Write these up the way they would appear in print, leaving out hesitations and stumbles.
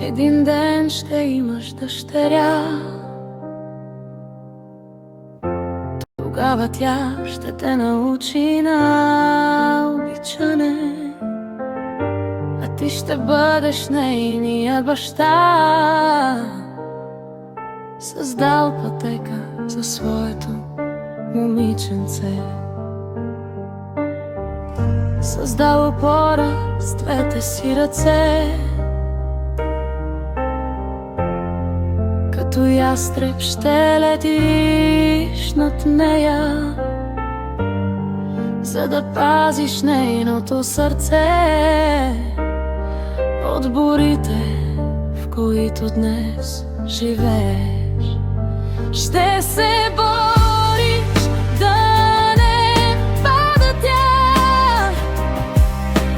Един ден ще имаш дъщеря, тогава тя ще те научи на обичане, а ти ще бъдеш нейният баща, създал пътека за своето момиченце, създал опора с двете си ръце. Като ястреб ще летиш над нея, за да пазиш нейното сърце от бурите, в които днес живееш. Ще се бориш да не пада тя,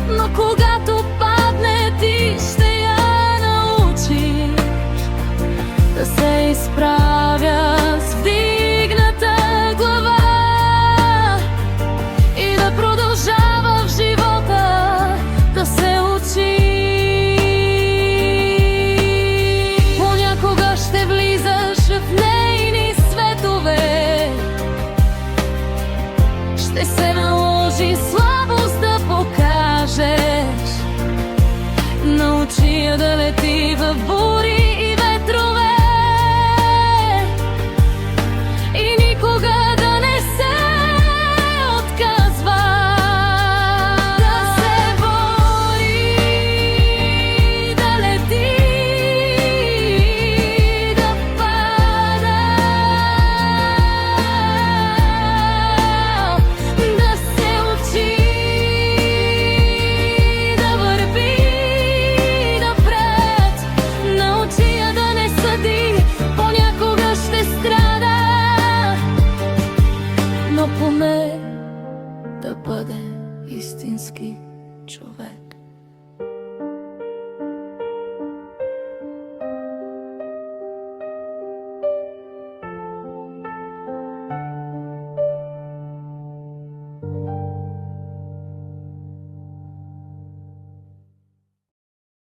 но когато падне ти ще я научиш да се изправя с вдигната глава и да продължава в живота да се учи. Понякога ще влизаш в нейни светове, ще се наложи слабост да покажеш. Научи я да лети в бури и ветрове и никога да не се отказва. Да се бори, да лети, да пада, да се учи, да върви напред. Научи я да не съди, понякога ще страда, но поне да бъде истински човек.